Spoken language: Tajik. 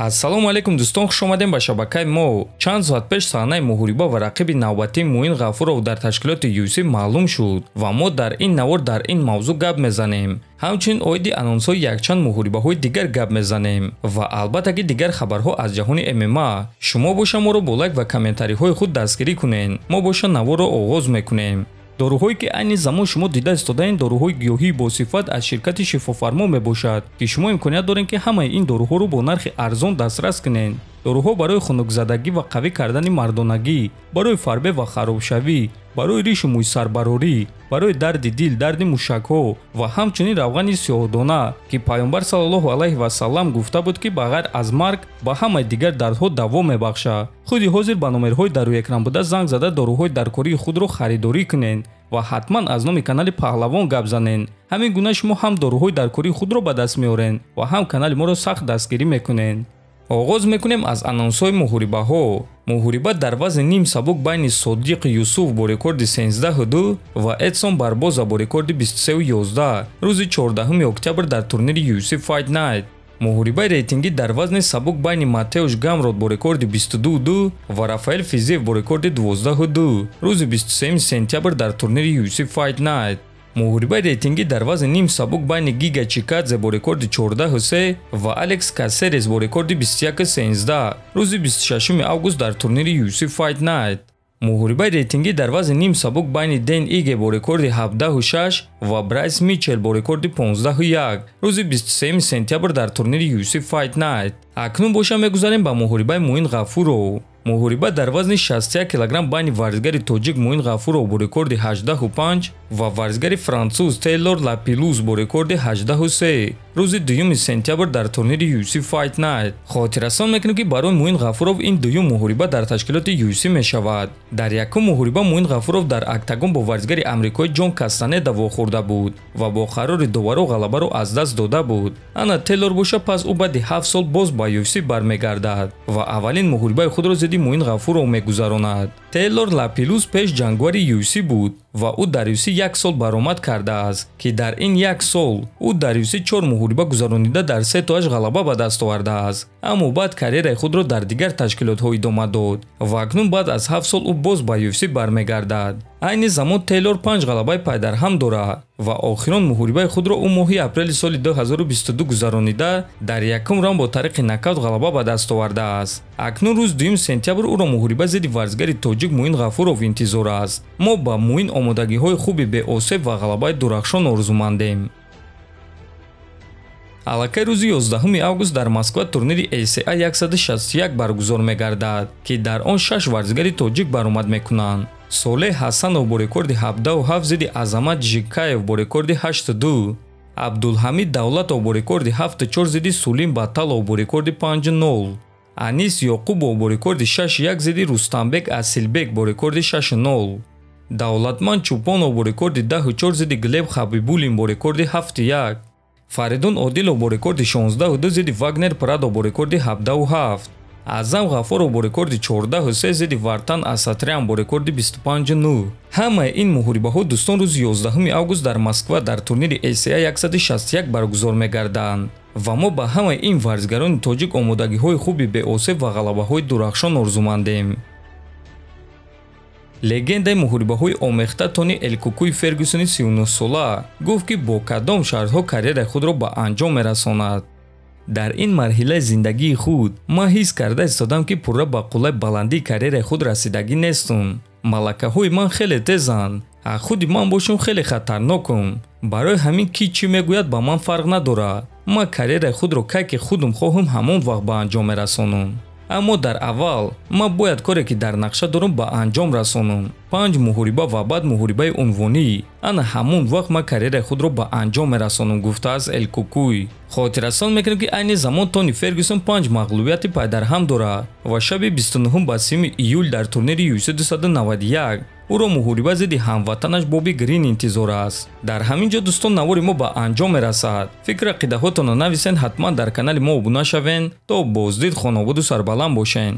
ассалому алайкум дӯстон, хуш омадем ба шабакаи мо. Чанд соат пеш саҳнаи муҳориба ва рақиби навбатии МУИН ГАФУРОВ дар ташкилоти UFC маълум шуд ва мо дар ин навор дар ин мавзӯъ гап мезанем. ҳамчунин оиди анонсҳои якчанд муҳорибаҳои дигар гап мезанем ва албатта ки дигар хабарҳо аз ҷаҳони ММА. Шумо боша моро бо лайк ва комментариҳои худ дастгирӣ кунед. Мо боша наворро оғоз мекунем. доруҳое ки айни замон шумо дида истодаин доруҳои гиёҳии босифат аз ширкати шифофармо мебошад ки шумо имконият доред ки ҳамаи ин доруҳоро бо нархи арзон дастрас кунед. доруҳо барои хунукзадагӣ ва қавӣ кардани мардонагӣ, барои фарбе ва харобшавӣ, барои ришу мӯйсарбарорӣ, барои дарди дил, дарди мушакҳо ва ҳамчунин равғани сиёҳдона ки пайғамбар саллаллоҳу алайҳи васаллам гуфта буд ки ба ғайр аз марг ба ҳамаи дигар дардҳо даво мебахшад. худи ҳозир ба номерҳои дар рӯекран буда занг зада доруҳои даркории худро харидорӣ кунед ва ҳатман аз номи канали паҳлавон гап занед. ҳамин гуна шумо ҳам доруҳои даркории худро ба даст меоред ва ҳам канали моро сахт дастгирӣ мекунед. оғоз мекунем аз анонсҳои муҳорибаҳо. муҳориба дар вазни ним сабук байни Содиқ Юсуф бо рекорди 13-2 ва Эдсон Барбоза бо рекорди 23-11 рӯзи 14 октябр дар турнири UFC Fight Night. муҳорибаи рейтингӣ дар вазни сабук байни Матеуш Гамрот бо рекорди 22-2 ва Рафаэл Физиев бо рекорди 12-2 рӯзи 23 сентябр дар турнири UFC Fight Night. муҳорибаи рейтингӣ дар вазни ним сабук байни Гига Чикадзе бо рекорди 14-3 ва Алекс Касерес бо рекорди 21-13 рӯзи 26 август дар турнири UFC Fight Night. муҳорибаи рейтингӣ дар вазни ним сабук байни Дэн Иге бо рекорди 17-6 ва Брайс Мичел бо рекорди 15-1 рӯзи 23 сентябр дар турнири UFC Fight Night. акнун боша мегузарем ба муҳорибаи МУИН ГАФУРОВ. муҳориба дар вазни 61 кг байни варзигари тоҷик МУИН ГАФУРОВ бо рекорди 18-5 ва варзигари француз ТЭЙЛОР ЛАПИЛУС бо рекорди 18-3 рӯзи 2 сентябр дар турнири UFC Fight Night. хотиррасон мекунем ки барои МУИН ГАФУРОВ ин дуюм муҳориба дар ташкилоти UFC мешавад. дар якум муҳориба МУИН ГАФУРОВ дар октагон бо варзигари амрикои Ҷон Кастанеда вохӯрда буд ва бо қарори доваро ғалабаро аз даст дода буд. ана Тейлор боша пас ӯ баъди 7 сол боз ба UFC бармегардад ва аввалин муҳорибаи худро зидди МУИН ГАФУРОВ мегузаронад. Тейлор ЛАПИЛУС пеш ҷангвари UFC буд ва ӯ дар UFC 1 сол баромад кардааст ки дар ин 1 сол ӯ дар UFC 4 муҳориба гузаронида дар 3-8 ғалаба ба даст овардааст. аммо баъд карьераи худро дар дигар ташкилотҳо идома дод ва акнун баъд аз 7 сол ӯ боз ба UFC бармегардад. айни замон Тейлор 5 ғалабаи пайдарҳам дорад ва охирон муҳорибаи худро ӯ моҳи апрели соли 2022 гузаронида дар якум раунд бо тариқи нокаут ғалаба ба даст овардааст. акнун рӯз 2 сентябр ӯро муҳориба зидди варзигари тоҷик МУИН ГАФУРОВ интизор аст. мо ба МУИН омодагиҳои хуби беосеб ва ғалабаи дурахшон орзумандем. аллакай рӯзи 11 август дар Москва турнири ACA 161 баргузор мегардад ки дар он 6 варзигари тоҷик баромад мекунанд. Солеҳ Ҳасанов бо рекорди 17-7 зидди Азамат Жикаев бо рекорди 8-2, Абдулҳамид Давлатов бо рекорди 7-4 зидди Сулим Баталов бо рекорди 5-0, Анис Ёқубов бо рекорди 6-1 зидди Рустамбек Асилбек бо рекорди 6-0, Давлатманд Чӯпонов бо рекорди 10-4 зидди Глеб Хабибулин бо рекорди 7-1, ФАРИДУН Одилов бо рекорди 16-2 зидди Вагнер Прадо бо рекорди 17-7, АЗАМ Ғафуров бо рекорди 14-3 зидди Вартан Асатрян бо рекорди 25-0. ҳамаи ин муҳорибаҳо дӯстон рӯзи 11 август дар Москва дар турнири ACA 161 баргузор мегарданд ва мо ба ҳамаи ин варзигарони тоҷик омодагиҳои хуби беосеб ва ғалабаҳои дурахшон орзумандем. легендаи муҳорибаҳои омехта Тони Элкукуи Фергюсони 39 сола гуфт ки бо кадом шартҳо карьераи худро ба анҷом мерасонад. дар ин марҳилаи зиндагии худ ман ҳис карда истодам ки пурра ба қуллаи баландии карьераи худ расидагӣ нестум. малакаҳои ман хеле тезанд, худи ман бошум хеле хатарнокум. барои ҳамин ки чӣ мегӯяд ба ман фарқ надорад. ман карьераи худро кайки худум хоҳам ҳамон вақт ба анҷом мерасонам. аммо дар аввал ман бояд коре ки дар нақша дорам ба анҷом расонам. 5 муҳориба ва баъд муҳорибаи унвонӣ. ана ҳамон вақт ман карьераи худро ба анҷом мерасонам, гуфтааст Элкукуй. хотиррасон мекунем ки айни замон Тони Фергюсон 5 мағлубияти пайдарҳам дорад ва шаби 29 ба 3 июл дар турнири UFC 291 ӯро муҳориба зидди ҳамватанаш Боби Грин интизор аст. дар ҳамин ҷо дӯстон навори мо ба анҷом мерасад. фикр ақидаҳотонро нависен, ҳатман дар канали мо обуна шавен. то боздид хонободу сарбаланд бошен.